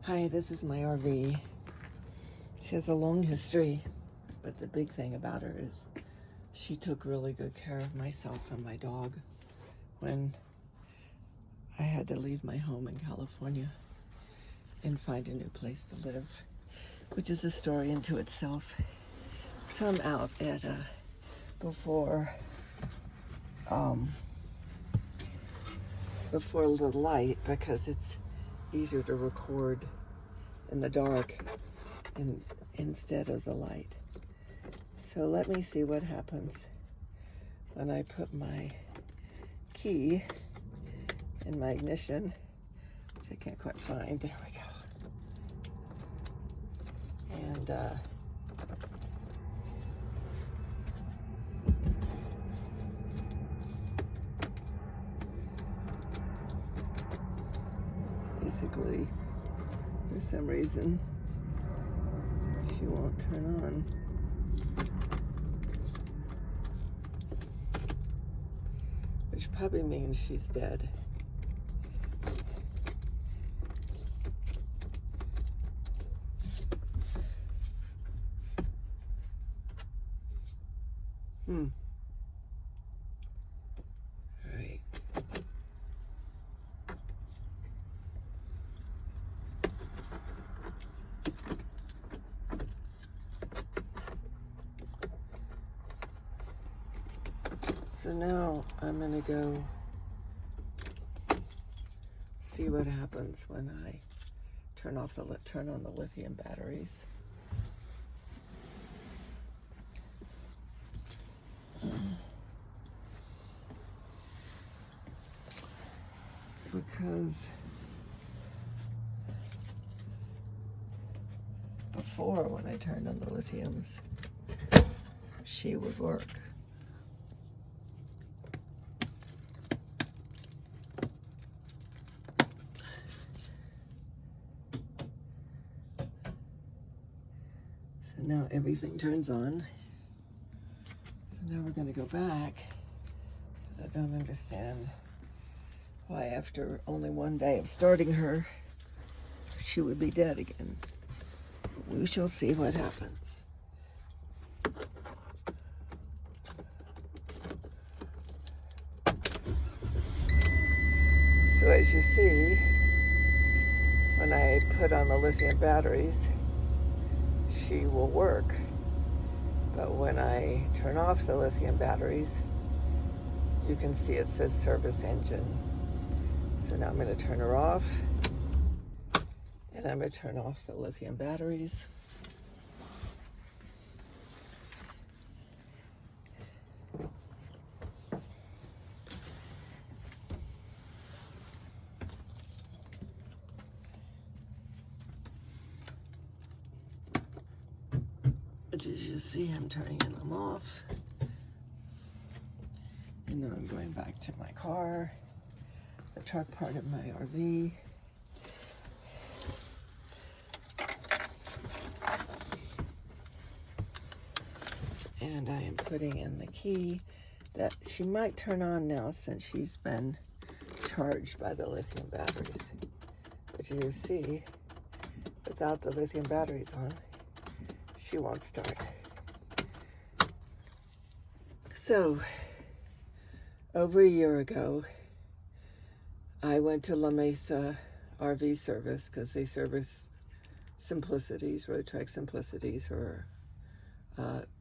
Hi, this is my RV. She has a long history, but the big thing about her is she took really good care of myself and my dog when I had to leave my home in California and find a new place to live, which is a story into itself. So I'm out at before the light because it's easier to record in the dark instead of the light. So let me see what happens when I put my key in my ignition, which I can't quite find. There we go. And basically, for some reason, she won't turn on. Which probably means she's dead. All right. So now I'm gonna go see what happens when I turn on the lithium batteries. Because before, when I turned on the lithiums, she would work. So now everything turns on. So now we're going to go back because I don't understand why after only one day of starting her, she would be dead again. We shall see what happens. So as you see, when I put on the lithium batteries, she will work. But when I turn off the lithium batteries, you can see it says service engine. So now I'm going to turn her off, and I'm going to turn off the lithium batteries. Which, as you see, I'm turning them off. And now I'm going back to my car, the truck part of my RV. And I am putting in the key that she might turn on now since she's been charged by the lithium batteries. But you see, without the lithium batteries on, she won't start. So, over a year ago, I went to La Mesa RV service because they service Simplicities, Road Track Simplicities, who are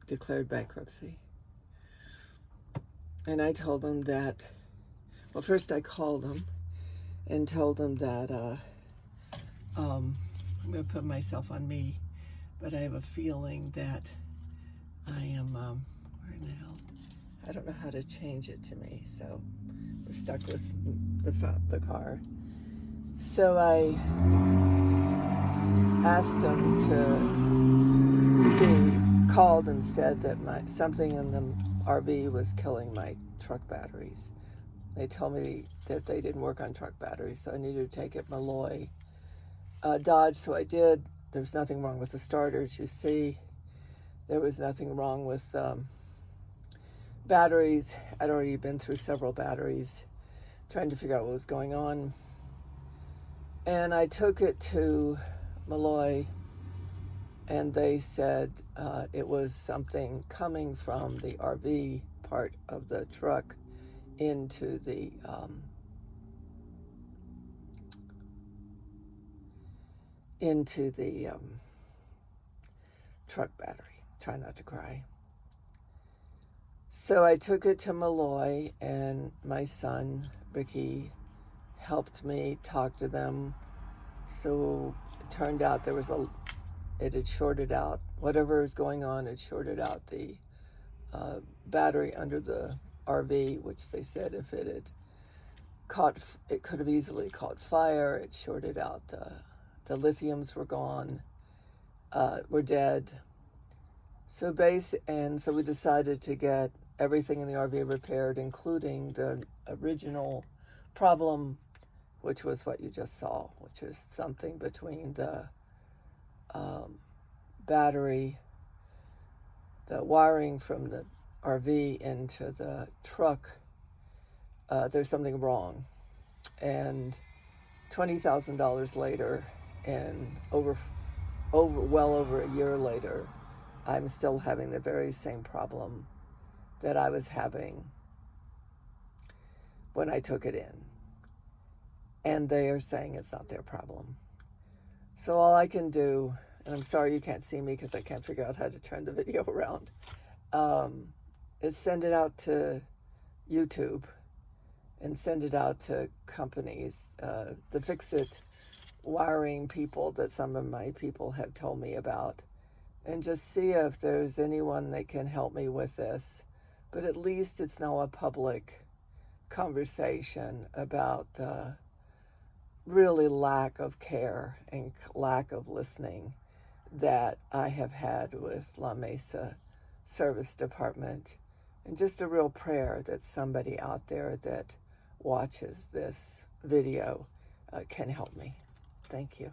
declared bankruptcy. And I told them that, well, first I called them and told them that I'm going to put myself on me, but I have a feeling that I am, where in the hell? I don't know how to change it to me, so we're stuck with the car. So I asked them to called and said that something in the RV was killing my truck batteries. They told me that they didn't work on truck batteries, so I needed to take it Malloy Dodge, so I did. There was nothing wrong with the starters, you see. There was nothing wrong with batteries. I'd already been through several batteries, trying to figure out what was going on. And I took it to Malloy, and they said it was something coming from the RV part of the truck into the truck battery. Try not to cry. So I took it to Malloy, and my son, Ricky, helped me talk to them. So it turned out it had shorted out, whatever was going on, it shorted out the battery under the RV, which they said if it had it could have easily caught fire. It shorted out, the lithiums were gone, were dead. So we decided to get everything in the RV repaired, including the original problem, which was what you just saw, which is something between the battery, the wiring from the RV into the truck. There's something wrong. And $20,000 later, and well over a year later, I'm still having the very same problem that I was having when I took it in. And they are saying it's not their problem. So all I can do, and I'm sorry you can't see me because I can't figure out how to turn the video around, is send it out to YouTube and send it out to companies, the Fix-It wiring people that some of my people have told me about, and just see if there's anyone that can help me with this. But at least it's now a public conversation about the really lack of care and lack of listening that I have had with La Mesa Service Department. And just a real prayer that somebody out there that watches this video can help me. Thank you.